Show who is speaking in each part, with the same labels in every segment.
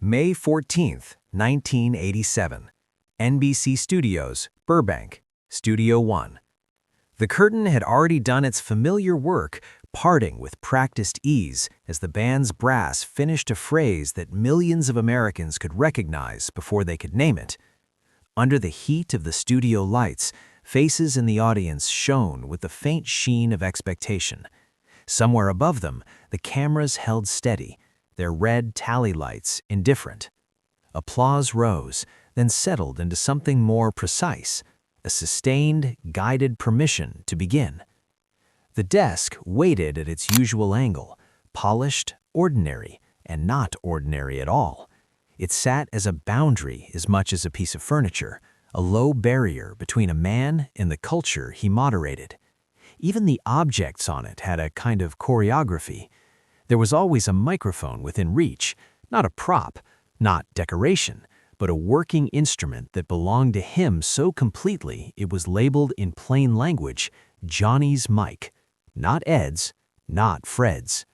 Speaker 1: May 14, 1987. NBC Studios, Burbank, Studio One. The curtain had already done its familiar work, parting with practiced ease as the band's brass finished a phrase that millions of Americans could recognize before they could name it. Under the heat of the studio lights, faces in the audience shone with the faint sheen of expectation. Somewhere above them, the cameras held steady, their red tally lights indifferent. Applause rose, then settled into something more precise, a sustained, guided permission to begin. The desk waited at its usual angle, polished, ordinary, and not ordinary at all. It sat as a boundary as much as a piece of furniture, a low barrier between a man and the culture he moderated. Even the objects on it had a kind of choreography. There was always a microphone within reach, not a prop, not decoration, but a working instrument that belonged to him so completely it was labeled in plain language, Johnny's mic, not Ed's, not Fred's.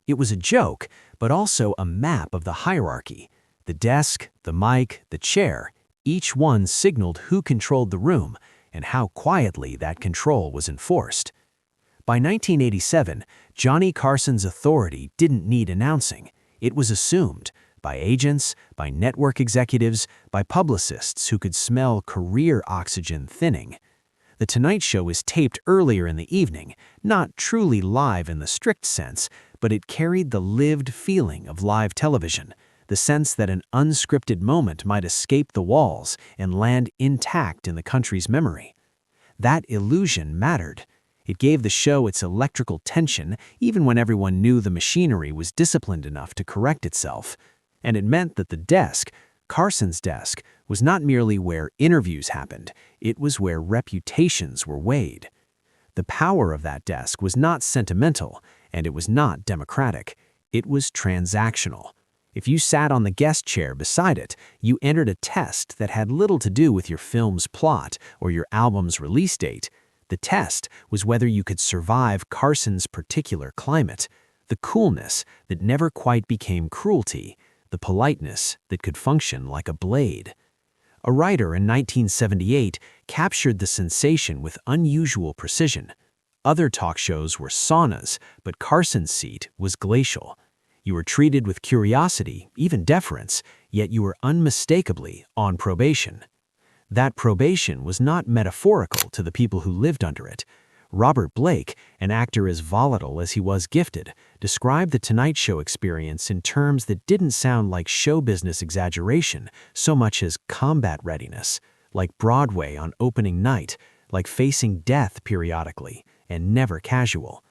Speaker 1: It was a joke, but also a map of the hierarchy. The desk, the mic, the chair, each one signaled who controlled the room and how quietly that control was enforced. By 1987, Johnny Carson's authority didn't need announcing. It was assumed by agents, by network executives, by publicists who could smell career oxygen thinning. The Tonight Show was taped earlier in the evening, not truly live in the strict sense, but it carried the lived feeling of live television, the sense that an unscripted moment might escape the walls and land intact in the country's memory. That illusion mattered. It gave the show its electrical tension even when everyone knew the machinery was disciplined enough to correct itself. And it meant that the desk, Carson's desk, was not merely where interviews happened, it was where reputations were weighed. The power of that desk was not sentimental, and it was not democratic. It was transactional. If you sat on the guest chair beside it, you entered a test that had little to do with your film's plot or your album's release date. The test was whether you could survive Carson's particular climate, the coolness that never quite became cruelty, the politeness that could function like a blade. A writer in 1978 captured the sensation with unusual precision. Other talk shows were saunas, but Carson's seat was glacial. You were treated with curiosity, even deference, yet you were unmistakably on probation. That probation was not metaphorical to the people who lived under it. Robert Blake, an actor as volatile as he was gifted, described the Tonight Show experience in terms that didn't sound like show business exaggeration so much as combat readiness, like Broadway on opening night, like facing death periodically, and never casual.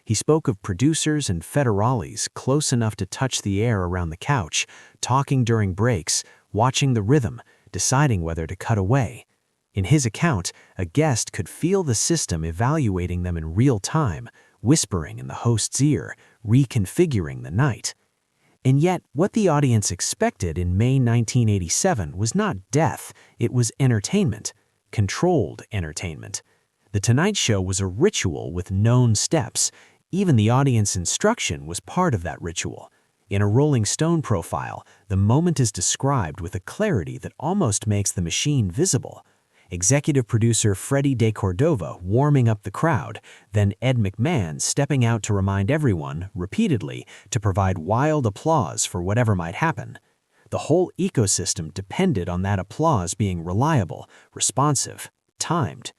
Speaker 1: He spoke of producers and federales close enough to touch the air around the couch, talking during breaks, watching the rhythm, deciding whether to cut away. In his account, a guest could feel the system evaluating them in real time, whispering in the host's ear, reconfiguring the night. And yet, what the audience expected in May 1987 was not death, it was entertainment, controlled entertainment. The Tonight Show was a ritual with known steps. Even the audience instruction was part of that ritual. In a Rolling Stone profile, the moment is described with a clarity that almost makes the machine visible. Executive producer Freddie De Cordova warming up the crowd, then Ed McMahon stepping out to remind everyone, repeatedly, to provide wild applause for whatever might happen. The whole ecosystem depended on that applause being reliable, responsive, timed.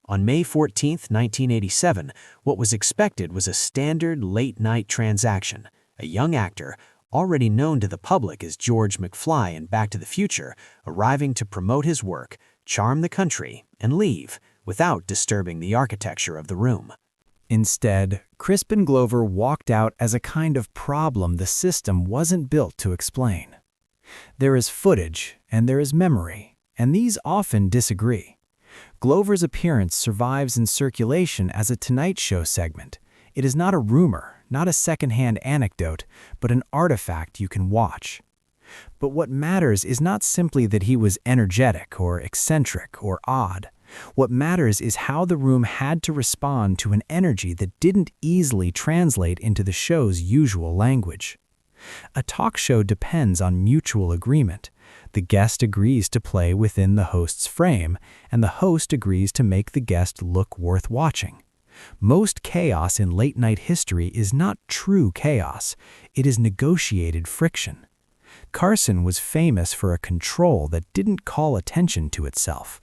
Speaker 1: On May 14, 1987, what was expected was a standard late-night transaction. A young actor, already known to the public as George McFly in Back to the Future, arriving to promote his work, charm the country, and leave without disturbing the architecture of the room.
Speaker 2: Instead, Crispin Glover walked out as a kind of problem the system wasn't built to explain. There is footage and there is memory, and these often disagree. Glover's appearance survives in circulation as a Tonight Show segment. It is not a rumor, not a secondhand anecdote, but an artifact you can watch. But what matters is not simply that he was energetic or eccentric or odd. What matters is how the room had to respond to an energy that didn't easily translate into the show's usual language. A talk show depends on mutual agreement. The guest agrees to play within the host's frame, and the host agrees to make the guest look worth watching. Most chaos in late-night history is not true chaos. It is negotiated friction. Carson was famous for a control that didn't call attention to itself.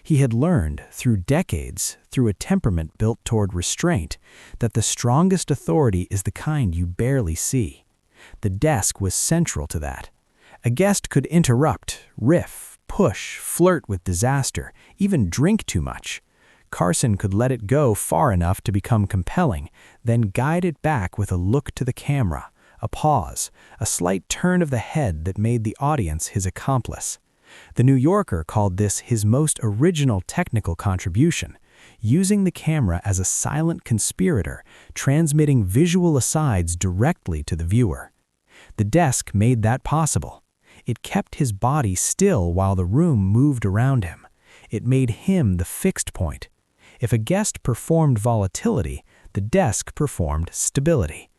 Speaker 2: He had learned, through decades, through a temperament built toward restraint, that the strongest authority is the kind you barely see. The desk was central to that. A guest could interrupt, riff, push, flirt with disaster, even drink too much. Carson could let it go far enough to become compelling, then guide it back with a look to the camera, a pause, a slight turn of the head that made the audience his accomplice. The New Yorker called this his most original technical contribution, using the camera as a silent conspirator, transmitting visual asides directly to the viewer. The desk made that possible. It kept his body still while the room moved around him. It made him the fixed point. If a guest performed volatility, the desk performed stability.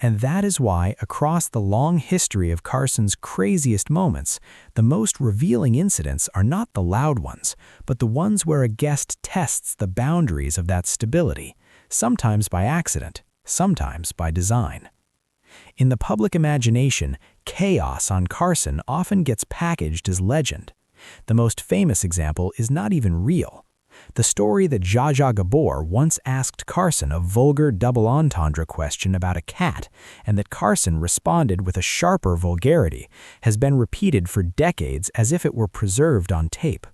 Speaker 2: And that is why, across the long history of Carson's craziest moments, the most revealing incidents are not the loud ones, but the ones where a guest tests the boundaries of that stability, sometimes by accident, sometimes by design. In the public imagination, chaos on Carson often gets packaged as legend. The most famous example is not even real. The story that Zsa Zsa Gabor once asked Carson a vulgar double entendre question about a cat, and that Carson responded with a sharper vulgarity, has been repeated for decades as if it were preserved on tape.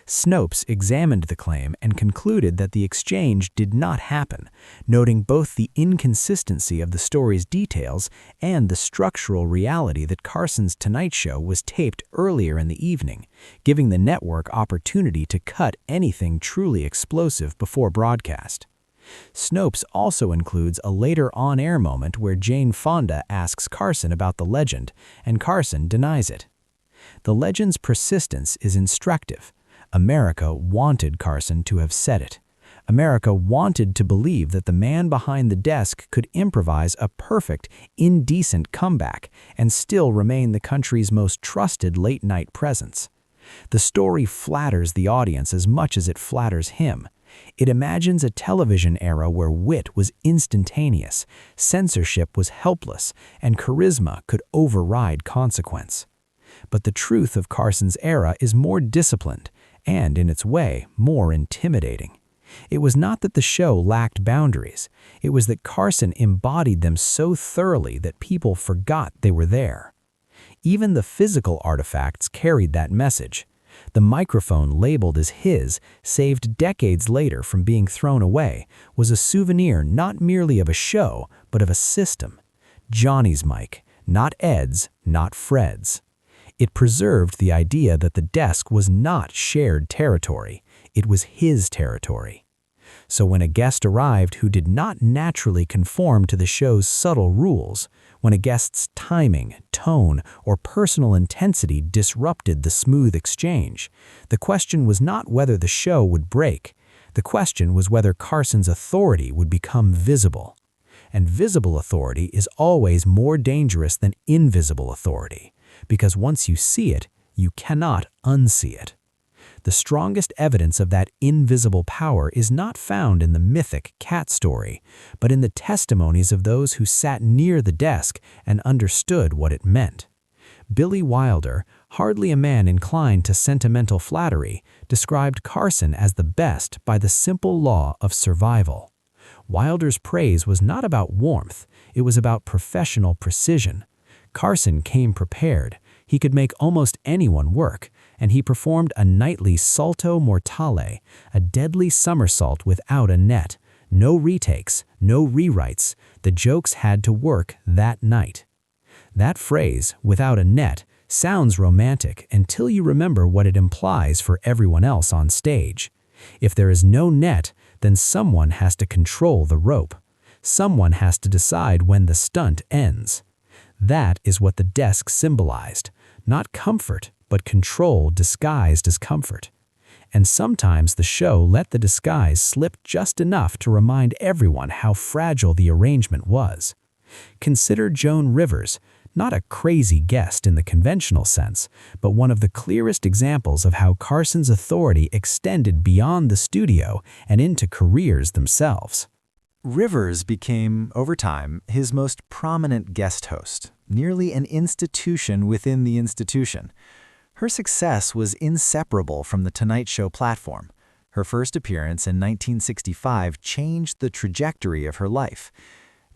Speaker 2: Snopes examined the claim and concluded that the exchange did not happen, noting both the inconsistency of the story's details and the structural reality that Carson's Tonight Show was taped earlier in the evening, giving the network opportunity to cut anything truly explosive before broadcast. Snopes also includes a later on-air moment where Jane Fonda asks Carson about the legend, and Carson denies it. The legend's persistence is instructive. America wanted Carson to have said it. America wanted to believe that the man behind the desk could improvise a perfect, indecent comeback and still remain the country's most trusted late-night presence. The story flatters the audience as much as it flatters him. It imagines a television era where wit was instantaneous, censorship was helpless, and charisma could override consequence. But the truth of Carson's era is more disciplined, and, in its way, more intimidating. It was not that the show lacked boundaries. It was that Carson embodied them so thoroughly that people forgot they were there. Even the physical artifacts carried that message. The microphone labeled as his, saved decades later from being thrown away, was a souvenir not merely of a show, but of a system. Johnny's mic, not Ed's, not Fred's. It preserved the idea that the desk was not shared territory, it was his territory. So when a guest arrived who did not naturally conform to the show's subtle rules, when a guest's timing, tone, or personal intensity disrupted the smooth exchange, the question was not whether the show would break, the question was whether Carson's authority would become visible. And visible authority is always more dangerous than invisible authority, because once you see it, you cannot unsee it. The strongest evidence of that invisible power is not found in the mythic cat story, but in the testimonies of those who sat near the desk and understood what it meant. Billy Wilder, hardly a man inclined to sentimental flattery, described Carson as the best by the simple law of survival. Wilder's praise was not about warmth, it was about professional precision. Carson came prepared. He could make almost anyone work, and he performed a nightly salto mortale, a deadly somersault without a net. No retakes, no rewrites. The jokes had to work that night. That phrase, without a net, sounds romantic until you remember what it implies for everyone else on stage. If there is no net, then someone has to control the rope. Someone has to decide when the stunt ends. That is what the desk symbolized, not comfort, but control disguised as comfort. And sometimes the show let the disguise slip just enough to remind everyone how fragile the arrangement was. Consider Joan Rivers, Not a crazy guest in the conventional sense, but one of the clearest examples of how Carson's authority extended beyond the studio and into careers themselves. Rivers became, over time, his most prominent guest host, nearly an institution within the institution. Her success was inseparable from The Tonight Show platform. Her first appearance in 1965 changed the trajectory of her life.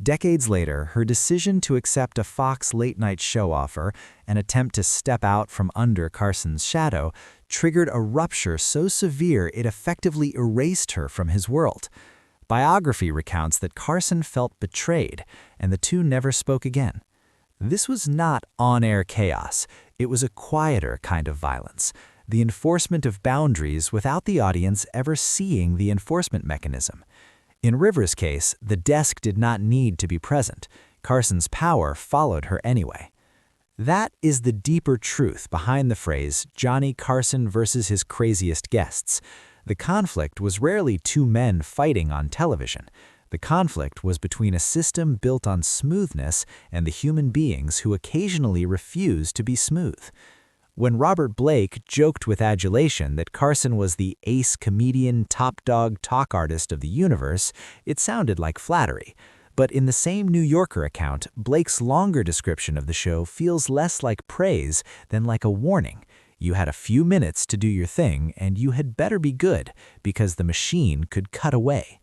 Speaker 2: Decades later, her decision to accept a Fox late-night show offer and attempt to step out from under Carson's shadow triggered a rupture so severe it effectively erased her from his world. Biography recounts that Carson felt betrayed, and the two never spoke again. This was not on-air chaos. It was a quieter kind of violence, the enforcement of boundaries without the audience ever seeing the enforcement mechanism. In Rivers' case, the desk did not need to be present. Carson's power followed her anyway. That is the deeper truth behind the phrase Johnny Carson versus his craziest guests. The conflict was rarely two men fighting on television. The conflict was between a system built on smoothness and the human beings who occasionally refused to be smooth. When Robert Blake joked with adulation that Carson was the ace comedian, top-dog talk artist of the universe, it sounded like flattery. But in the same New Yorker account, Blake's longer description of the show feels less like praise than like a warning. You had a few minutes to do your thing, and you had better be good, because the machine could cut away.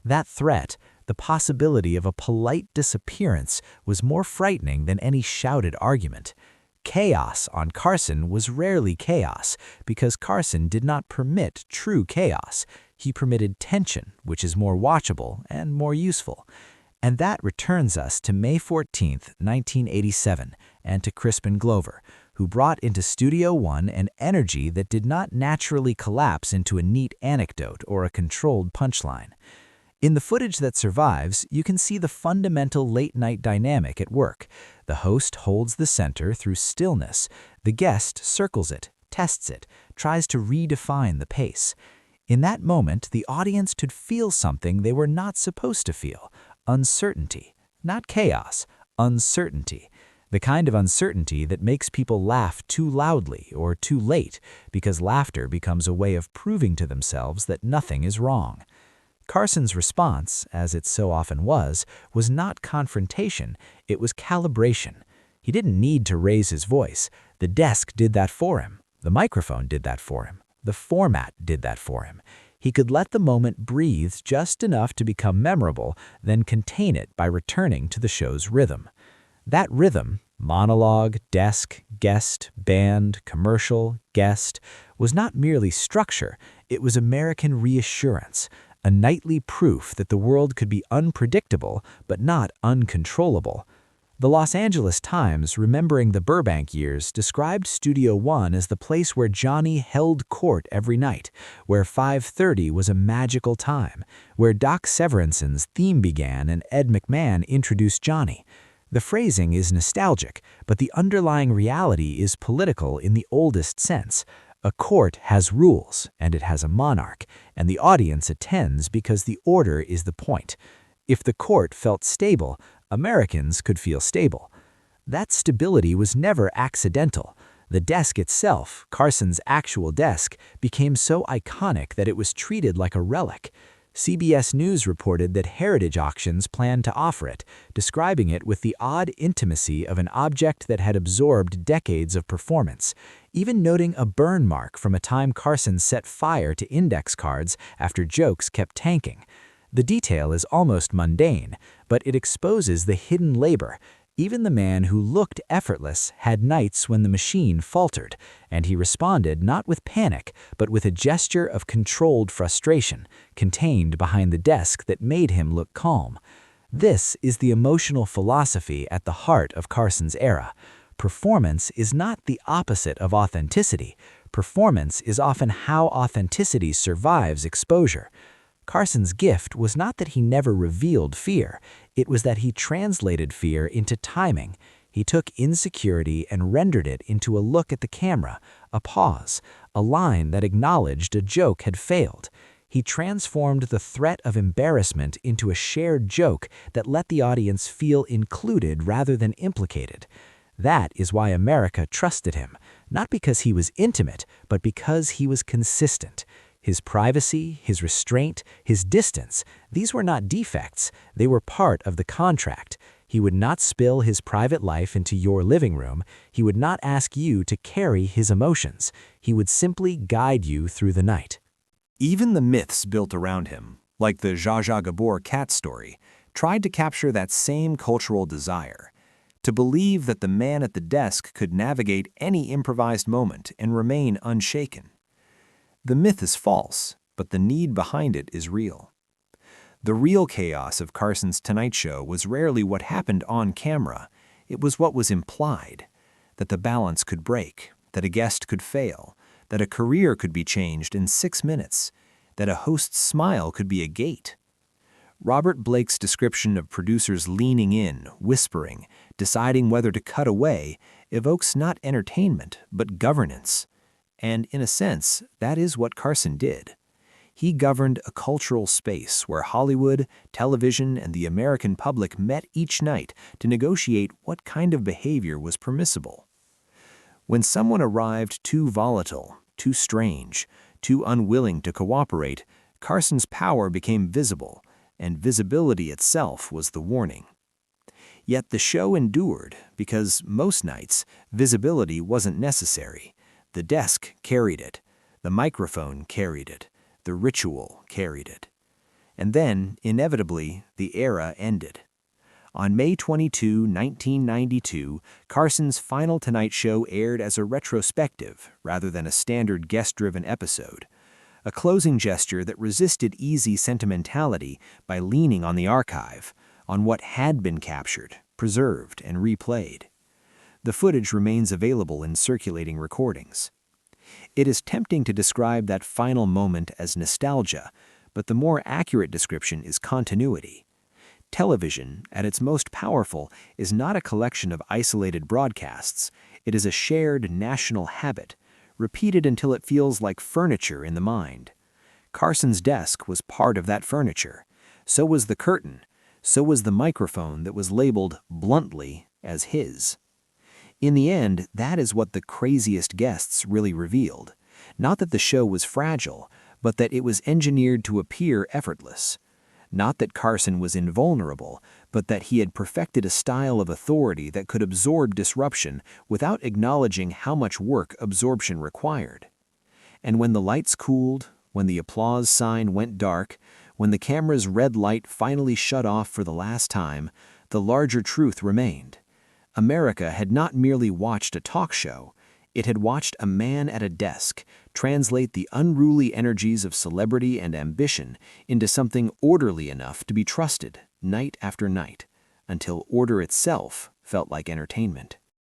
Speaker 2: That threat, the possibility of a polite disappearance, was more frightening than any shouted argument. Chaos on Carson was rarely chaos, because Carson did not permit true chaos. He permitted tension, which is more watchable and more useful. And that returns us to May 14, 1987, and to Crispin Glover, who brought into Studio One an energy that did not naturally collapse into a neat anecdote or a controlled punchline. In the footage that survives, you can see the fundamental late-night dynamic at work. The host holds the center through stillness. The guest circles it, tests it, tries to redefine the pace. In that moment, the audience could feel something they were not supposed to feel: uncertainty. Not chaos, uncertainty. The kind of uncertainty that makes people laugh too loudly or too late, because laughter becomes a way of proving to themselves that nothing is wrong. Carson's response, as it so often was not confrontation, it was calibration. He didn't need to raise his voice. The desk did that for him. The microphone did that for him. The format did that for him. He could let the moment breathe just enough to become memorable, then contain it by returning to the show's rhythm. That rhythm, monologue, desk, guest, band, commercial, guest, was not merely structure, it was American reassurance, a nightly proof that the world could be unpredictable but not uncontrollable. The Los Angeles Times, remembering the Burbank years, described Studio One as the place where Johnny held court every night, where 5:30 was a magical time, where Doc Severance's theme began and Ed McMahon introduced Johnny. The phrasing is nostalgic, but the underlying reality is political in the oldest sense. A court has rules, and it has a monarch, and the audience attends because the order is the point. If the court felt stable, Americans could feel stable. That stability was never accidental. The desk itself, Carson's actual desk, became so iconic that it was treated like a relic. CBS News reported that Heritage Auctions planned to offer it, describing it with the odd intimacy of an object that had absorbed decades of performance, even noting a burn mark from a time Carson set fire to index cards after jokes kept tanking. The detail is almost mundane, but it exposes the hidden labor. Even the man who looked effortless had nights when the machine faltered, and he responded not with panic, but with a gesture of controlled frustration, contained behind the desk that made him look calm. This is the emotional philosophy at the heart of Carson's era. Performance is not the opposite of authenticity. Performance is often how authenticity survives exposure. Carson's gift was not that he never revealed fear, it was that he translated fear into timing. He took insecurity and rendered it into a look at the camera, a pause, a line that acknowledged a joke had failed. He transformed the threat of embarrassment into a shared joke that let the audience feel included rather than implicated. That is why America trusted him, not because he was intimate, but because he was consistent. His privacy, his restraint, his distance, these were not defects, they were part of the contract. He would not spill his private life into your living room. He would not ask you to carry his emotions. He would simply guide you through the night.
Speaker 3: Even the myths built around him, like the Zsa Zsa Gabor cat story, tried to capture that same cultural desire, to believe that the man at the desk could navigate any improvised moment and remain unshaken. The myth is false, but the need behind it is real. The real chaos of Carson's Tonight Show was rarely what happened on camera. It was what was implied, that the balance could break, that a guest could fail, that a career could be changed in 6 minutes, that a host's smile could be a gate. Robert Blake's description of producers leaning in, whispering, deciding whether to cut away, evokes not entertainment, but governance. And in a sense, that is what Carson did. He governed a cultural space where Hollywood, television, and the American public met each night to negotiate what kind of behavior was permissible. When someone arrived too volatile, too strange, too unwilling to cooperate, Carson's power became visible, and visibility itself was the warning. Yet the show endured because most nights, visibility wasn't necessary. The desk carried it, the microphone carried it, the ritual carried it. And then, inevitably, the era ended. On May 22, 1992, Carson's final Tonight Show aired as a retrospective rather than a standard guest-driven episode, a closing gesture that resisted easy sentimentality by leaning on the archive, on what had been captured, preserved, and replayed. The footage remains available in circulating recordings. It is tempting to describe that final moment as nostalgia, but the more accurate description is continuity. Television, at its most powerful, is not a collection of isolated broadcasts. It is a shared national habit, repeated until it feels like furniture in the mind. Carson's desk was part of that furniture. So was the curtain. So was the microphone that was labeled bluntly as his. In the end, that is what the craziest guests really revealed. Not that the show was fragile, but that it was engineered to appear effortless. Not that Carson was invulnerable, but that he had perfected a style of authority that could absorb disruption without acknowledging how much work absorption required. And when the lights cooled, when the applause sign went dark, when the camera's red light finally shut off for the last time, the larger truth remained. America had not merely watched a talk show, it had watched a man at a desk translate the unruly energies of celebrity and ambition into something orderly enough to be trusted night after night, until order itself felt like entertainment.